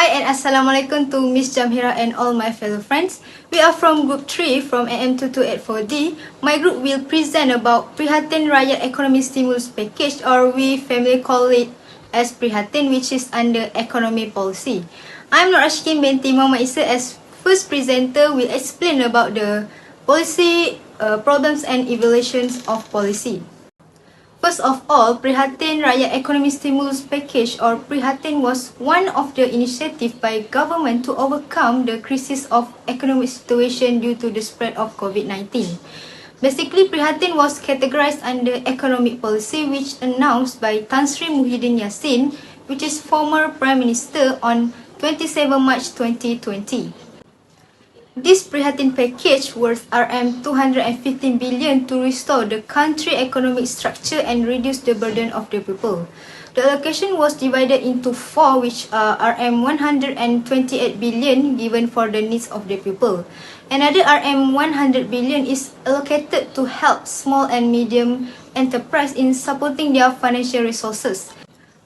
Hi and Assalamualaikum to Miss Jamhira and all my fellow friends. We are from Group 3 from AM2284D. My group will present about Prihatin Rakyat Economy Stimulus Package, or we family call it as Prihatin, which is under Economy Policy. I'm NURSYAFIQAH BINTI Muhammad Isa as first presenter will explain about the policy problems and evaluations of policy. First of all, Prihatin Rakyat Economy Stimulus Package or Prihatin was one of the initiatives by government to overcome the crisis of economic situation due to the spread of COVID-19. Basically, Prihatin was categorized under economic policy which announced by Tan Sri Muhyiddin Yassin, which is former Prime Minister, on 27 March 2020. This Prihatin package worth RM215 billion to restore the country economic structure and reduce the burden of the people. The allocation was divided into four, which are RM128 billion given for the needs of the people. Another RM100 billion is allocated to help small and medium enterprise in supporting their financial resources.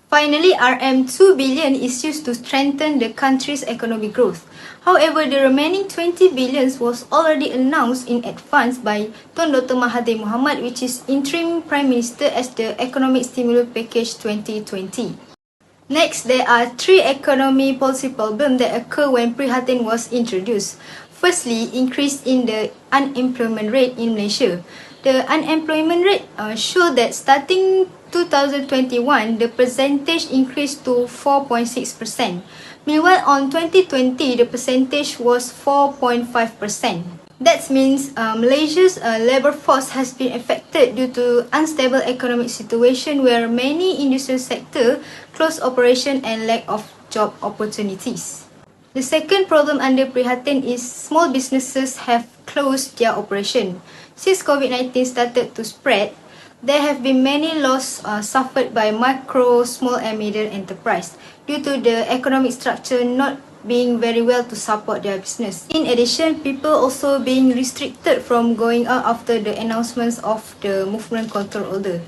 Finally, RM2 billion is used to strengthen the country's economic growth. However, the remaining 20 billion was already announced in advance by Dr. Mahathir Mohamad, which is interim Prime Minister, as the Economic Stimulus Package 2020. Next, there are three economy policy problems that occur when Prihatin was introduced. Firstly, increase in the unemployment rate in Malaysia. The unemployment rate showed that starting 2021, the percentage increased to 4.6%. Meanwhile, on 2020, the percentage was 4.5%. That means Malaysia's labour force has been affected due to unstable economic situation where many industrial sectors closed operation and lack of job opportunities. The second problem under Prihatin is small businesses have closed their operation. Since COVID-19 started to spread, there have been many losses suffered by micro, small and medium enterprise due to the economic structure not being very well to support their business. In addition, people also being restricted from going out after the announcements of the movement control order.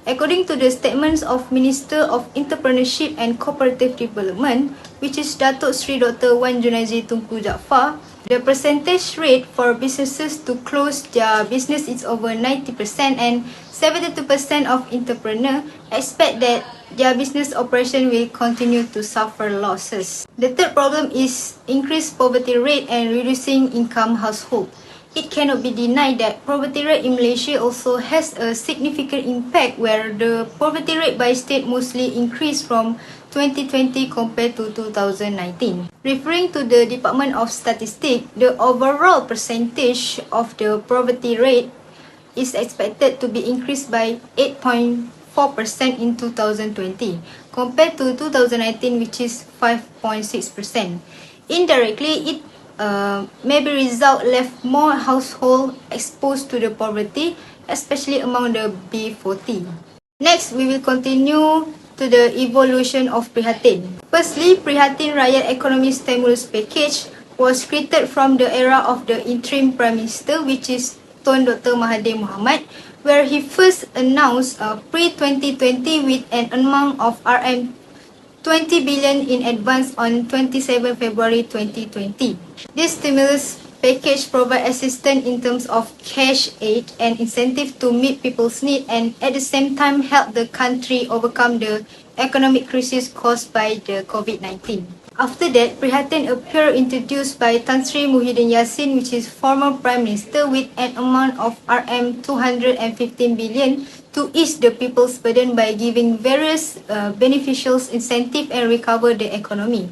According to the statements of Minister of Entrepreneurship and Cooperative Development, which is Datuk Sri Dr. Wan Junaidi Tunku Jaafar, the percentage rate for businesses to close their business is over 90%, and 72% of entrepreneurs expect that their business operation will continue to suffer losses. The third problem is increased poverty rate and reducing income household. It cannot be denied that poverty rate in Malaysia also has a significant impact, where the poverty rate by state mostly increased from 2020 compared to 2019. Referring to the Department of Statistics, the overall percentage of the poverty rate is expected to be increased by 8.4% in 2020 compared to 2019, which is 5.6%. Indirectly, it maybe result left more households exposed to the poverty, especially among the B40. Next, we will continue to the evolution of Prihatin. Firstly, Prihatin Rakyat Economy Stimulus Package was created from the era of the interim Prime Minister, which is Dr. Mahathir Mohamad, where he first announced pre-2020 with an amount of RM20 billion in advance on 27 February 2020. This stimulus package provides assistance in terms of cash aid and incentive to meet people's needs, and at the same time help the country overcome the economic crisis caused by the COVID-19. After that, Prihatin appeared introduced by Tan Sri Muhyiddin Yassin, which is former Prime Minister, with an amount of RM215 billion to ease the people's burden by giving various beneficial incentives and recover the economy.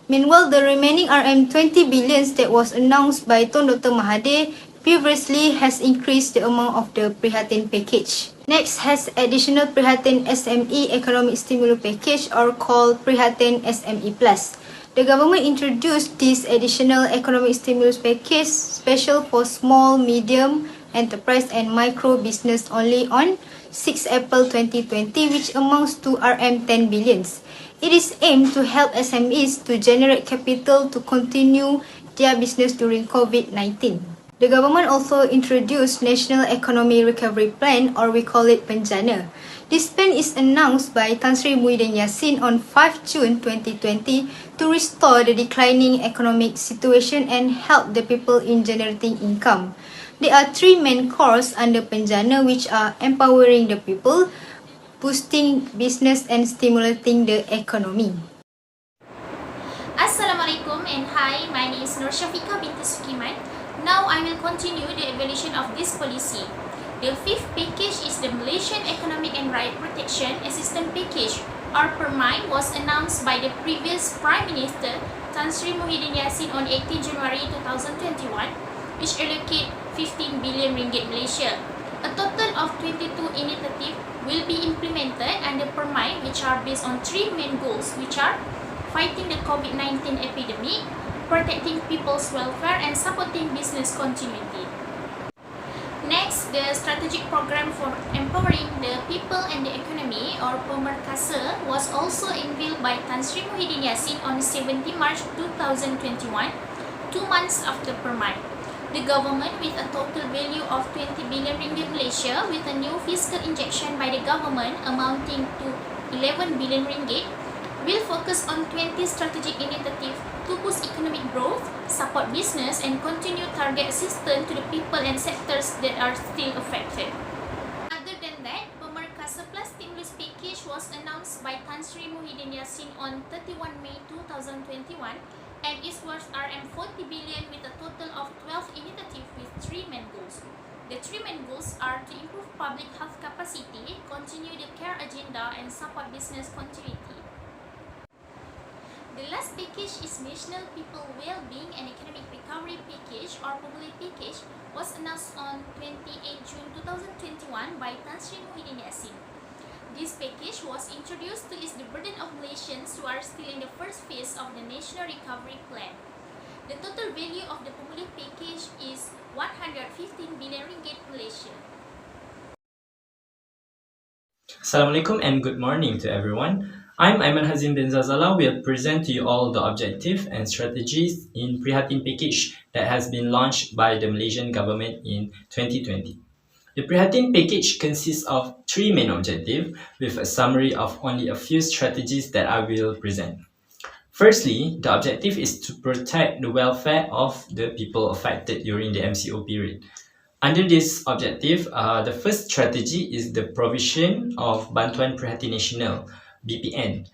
Meanwhile, the remaining RM20 billions that was announced by Dr. Mahathir previously has increased the amount of the Prihatin package. Next has additional Prihatin SME Economic Stimulus Package, or called Prihatin SME Plus. The government introduced this additional economic stimulus package special for small, medium enterprise and micro business only on 6 April 2020, which amounts to RM10 billions. It is aimed to help SMEs to generate capital to continue their business during COVID-19. The government also introduced National Economy Recovery Plan, or we call it PENJANA. This plan is announced by Tan Sri Muhyiddin Yassin on 5 June 2020 to restore the declining economic situation and help the people in generating income. There are three main cores under PENJANA, which are empowering the people, boosting business and stimulating the economy. Assalamualaikum and hi, my name is NURSYAFIQAH binti SUKIMAN. Now I will continue the evaluation of this policy. The fifth package is the Malaysian Economic and Rakyat Protection Assistance Package, or PERMAI, was announced by the previous Prime Minister Tan Sri Muhyiddin Yassin on 18 January 2021, which allocate 15 billion ringgit Malaysia. A total of 22 initiatives will be implemented under PERMAI, which are based on three main goals, which are fighting the COVID-19 epidemic, protecting people's welfare, and supporting business continuity. Next, the strategic program for empowering the people and the economy, or PERMAKASA, was also unveiled by Tan Sri Muhyiddin Yassin on 17 March 2021, 2 months after PERMAI. The government, with a total value of 20 billion ringgit Malaysia, with a new fiscal injection by the government amounting to 11 billion ringgit, will focus on 20 strategic initiatives to boost economic growth, support business, and continue target assistance to the people and sectors that are still affected. Other than that, PERMAKASA Plus Stimulus Package was announced by Tan Sri Muhyiddin Yassin on 31 May 2021 and is worth RM40 billion with a total of 12 initiatives with three main goals. The three main goals are to improve public health capacity, continue the care agenda, and support business continuity. The last package is National People Wellbeing and Economic Recovery Package, or PEMULI Package, was announced on 28 June 2021 by Tan Sri Muhyiddin Yassin. This package was introduced to ease the burden of Malaysians who are still in the first phase of the National Recovery Plan. The total value of the PEMULI package is 115 billion ringgit Malaysia. Assalamualaikum and good morning to everyone. I'm AIMAN HAZIM bin ZALZALAH will present to you all the objectives and strategies in Prihatin package that has been launched by the Malaysian government in 2020. The Prihatin package consists of three main objectives with a summary of only a few strategies that I will present. Firstly, the objective is to protect the welfare of the people affected during the MCO period. Under this objective, the first strategy is the provision of Bantuan Prihatin Nasional (BPN)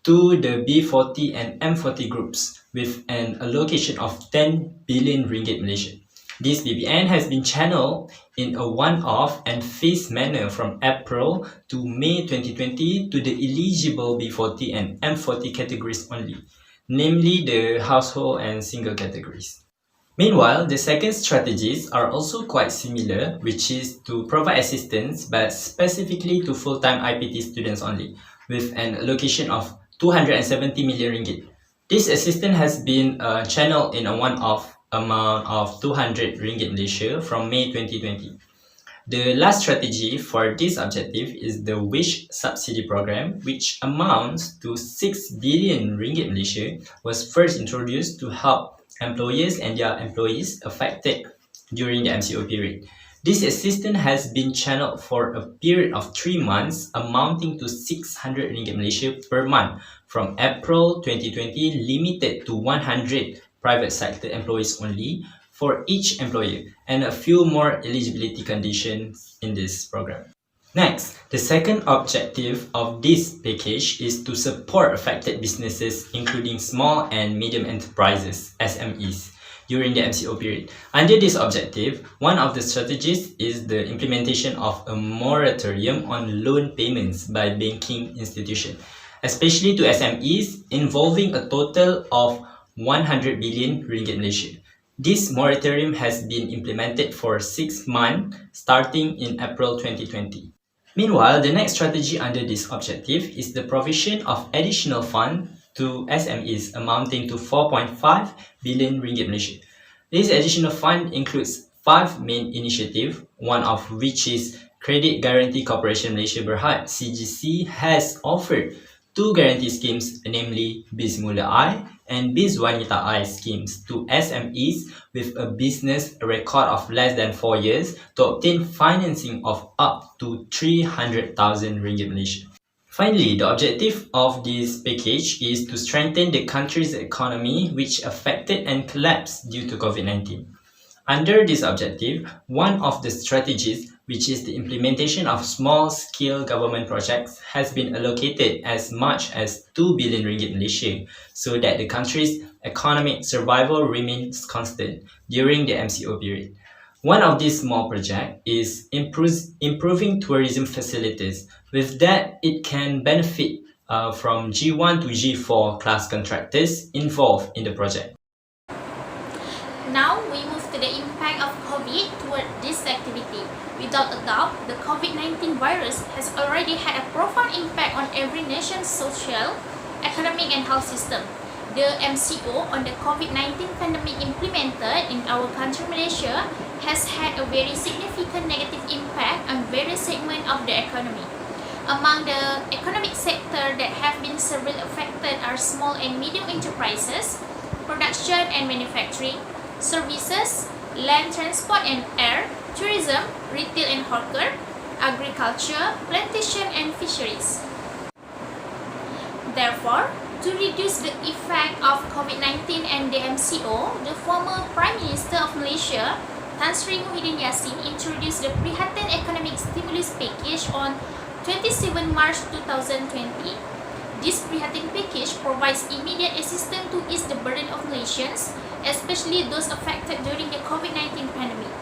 to the B40 and M40 groups with an allocation of 10 billion ringgit Malaysia. This BPN has been channeled in a one-off and phased manner from April to May 2020 to the eligible B40 and M40 categories only, namely the household and single categories. Meanwhile, the second strategies are also quite similar, which is to provide assistance but specifically to full-time IPT students only, with an allocation of 270 million ringgit. This assistance has been channeled in a one-off amount of 200 ringgit Malaysia from May 2020. The last strategy for this objective is the wage subsidy program, which amounts to 6 billion ringgit Malaysia, was first introduced to help employers and their employees affected during the MCO period. This assistance has been channeled for a period of 3 months, amounting to 600 ringgit Malaysia per month from April 2020, limited to 100 private sector employees only for each employer, and a few more eligibility conditions in this program. Next, the second objective of this package is to support affected businesses, including small and medium enterprises, SMEs, during the MCO period. Under this objective, one of the strategies is the implementation of a moratorium on loan payments by banking institutions, especially to SMEs, involving a total of 100 billion ringgit Malaysia. This moratorium has been implemented for 6 months, starting in April 2020. Meanwhile, the next strategy under this objective is the provision of additional funds to SMEs amounting to 4.5 billion ringgit Malaysia. This additional fund includes 5 main initiatives, one of which is Credit Guarantee Corporation Malaysia Berhad (CGC) has offered two guarantee schemes, namely BIS Muda I and BIS Wanita I schemes to SMEs with a business record of less than 4 years to obtain financing of up to 300,000 ringgit Malaysia. Finally, the objective of this package is to strengthen the country's economy, which affected and collapsed due to COVID-19. Under this objective, one of the strategies, which is the implementation of small-scale government projects, has been allocated as much as 2 billion ringgit Malaysia so that the country's economic survival remains constant during the MCO period. One of these small projects is improving tourism facilities. With that, it can benefit from G1 to G4 class contractors involved in the project. Now we move to the impact of COVID toward this activity. Without a doubt, the COVID-19 virus has already had a profound impact on every nation's social, economic and health system. The MCO on the COVID-19 pandemic implemented in our country Malaysia has had a very significant negative impact on various segments of the economy. Among the economic sector that have been severely affected are small and medium enterprises, production and manufacturing, services, land transport and air, tourism, retail and hawker, agriculture, plantation and fisheries. Therefore, to reduce the effect of COVID-19 and the MCO, the former Prime Minister of Malaysia, Tan Sri Muhyiddin Yassin, introduced the Prihatin Economic Stimulus Package on 27 March 2020. This Prihatin package provides immediate assistance to ease the burden of Malaysians, especially those affected during the COVID-19 pandemic.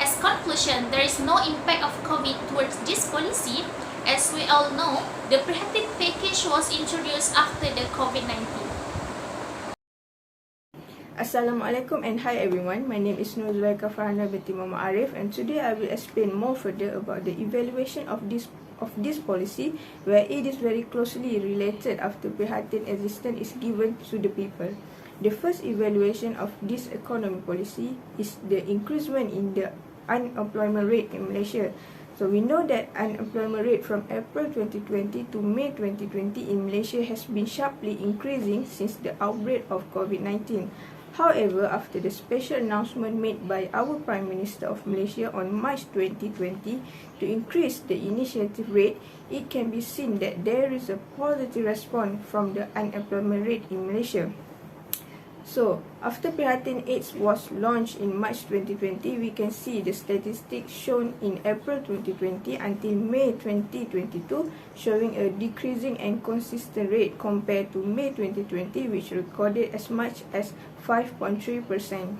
As conclusion, there is no impact of COVID towards this policy. As we all know, the Prihatin package was introduced after the COVID-19. Assalamualaikum and hi everyone. My name is ZULAIKHA FARHANAH binti Muhammad ARIFF, and today I will explain more further about the evaluation of this policy, where it is very closely related after Prihatin assistance is given to the people. The first evaluation of this economic policy is the increasement in the unemployment rate in Malaysia. So we know that unemployment rate from April 2020 to May 2020 in Malaysia has been sharply increasing since the outbreak of COVID-19. However, after the special announcement made by our Prime Minister of Malaysia on March 2020 to increase the initiative rate, it can be seen that there is a positive response from the unemployment rate in Malaysia. So, after Prihatin 8 was launched in March 2020, we can see the statistics shown in April 2020 until May 2022 showing a decreasing and consistent rate compared to May 2020, which recorded as much as 5.3%.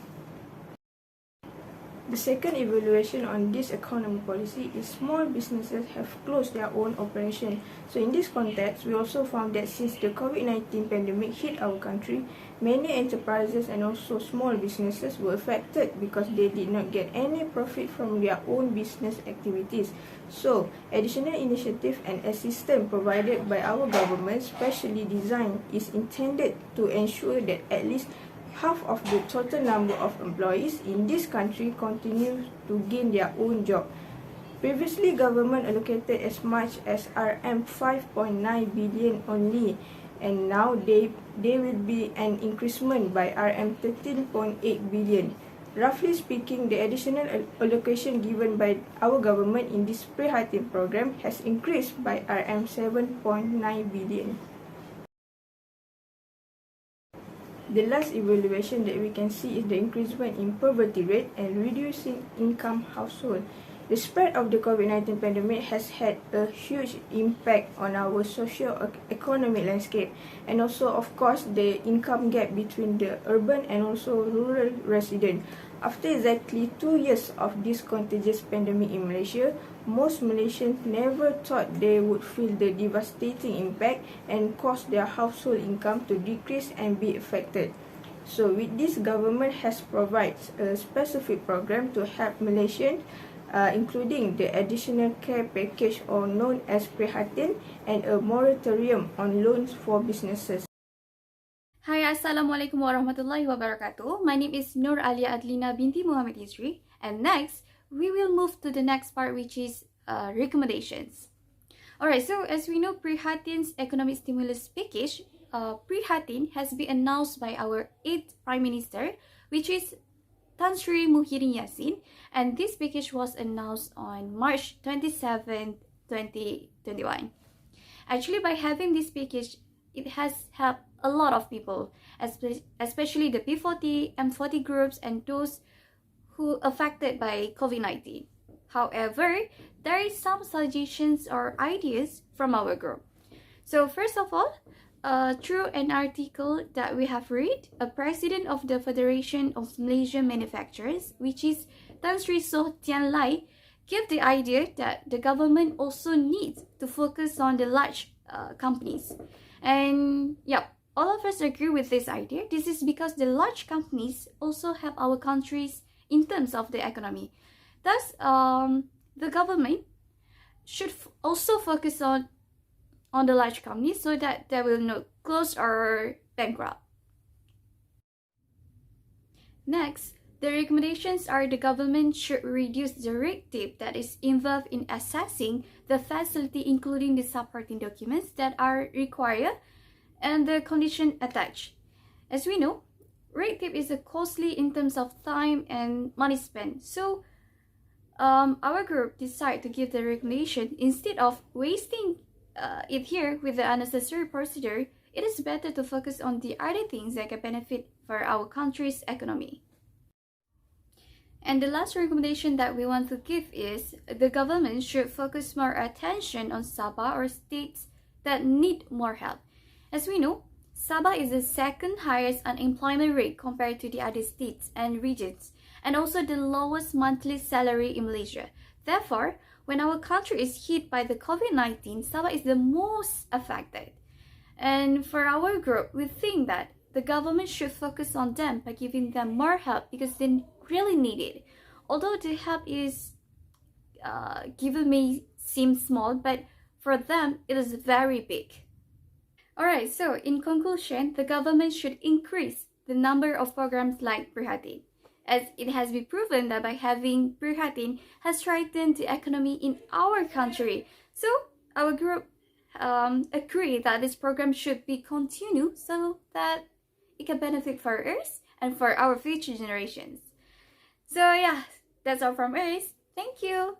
The second evaluation on this economic policy is small businesses have closed their own operation. So in this context, we also found that since the COVID-19 pandemic hit our country, many enterprises and also small businesses were affected because they did not get any profit from their own business activities. So, additional initiative and assistance provided by our government, specially designed, is intended to ensure that at least half of the total number of employees in this country continue to gain their own job. Previously, government allocated as much as RM 5.9 billion only, and now there will be an increasement by RM 13.8 billion. Roughly speaking, the additional allocation given by our government in this Prihatin program has increased by RM 7.9 billion. The last evaluation that we can see is the increasement in poverty rate and reducing income household. The spread of the COVID-19 pandemic has had a huge impact on our socio-economic landscape, and also of course the income gap between the urban and also rural residents. After exactly 2 years of this contagious pandemic in Malaysia, most Malaysians never thought they would feel the devastating impact and cause their household income to decrease and be affected. So with this, government has provided a specific program to help Malaysians, including the additional care package or known as Prihatin and a moratorium on loans for businesses. Hi, Assalamualaikum warahmatullahi wabarakatuh. My name is ADLEENA binti Mohammed YUSRI, and next we will move to the next part, which is recommendations. Alright, so as we know, Prihatin's economic stimulus package, Prihatin has been announced by our 8th Prime Minister, which is Tan Sri Muhyiddin Yassin, and this package was announced on March 27, 2021. Actually, by having this package, it has helped a lot of people, especially the P40, M40 groups, and those who affected by COVID-19. However, there is some suggestions or ideas from our group. So first of all, through an article that we have read, a president of the Federation of Malaysian Manufacturers, which is Tan Sri Soh Tian Lai, gave the idea that the government also needs to focus on the large companies. And yeah, all of us agree with this idea. This is because the large companies also help our countries in terms of the economy. Thus, the government should also focus on the large companies so that they will not close or bankrupt. Next, the recommendations are the government should reduce the red tape that is involved in assessing the facility, including the supporting documents that are required and the condition attached. As we know, red tape is costly in terms of time and money spent. So, our group decided to give the recommendation instead of wasting it here with the unnecessary procedure. It is better to focus on the other things that can benefit for our country's economy. And the last recommendation that we want to give is the government should focus more attention on Sabah or states that need more help. As we know, Sabah is the second highest unemployment rate compared to the other states and regions, and also the lowest monthly salary in Malaysia. Therefore, when our country is hit by the COVID-19, Sabah is the most affected. And for our group, we think that the government should focus on them by giving them more help because they really need it. Although the help is given may seem small, but for them, it is very big. Alright, so in conclusion, the government should increase the number of programs like Prihatin, as it has been proven that by having Prihatin has strengthened the economy in our country. So our group agree that this program should be continued so that it can benefit for us and for our future generations. So yeah, that's all from us. Thank you.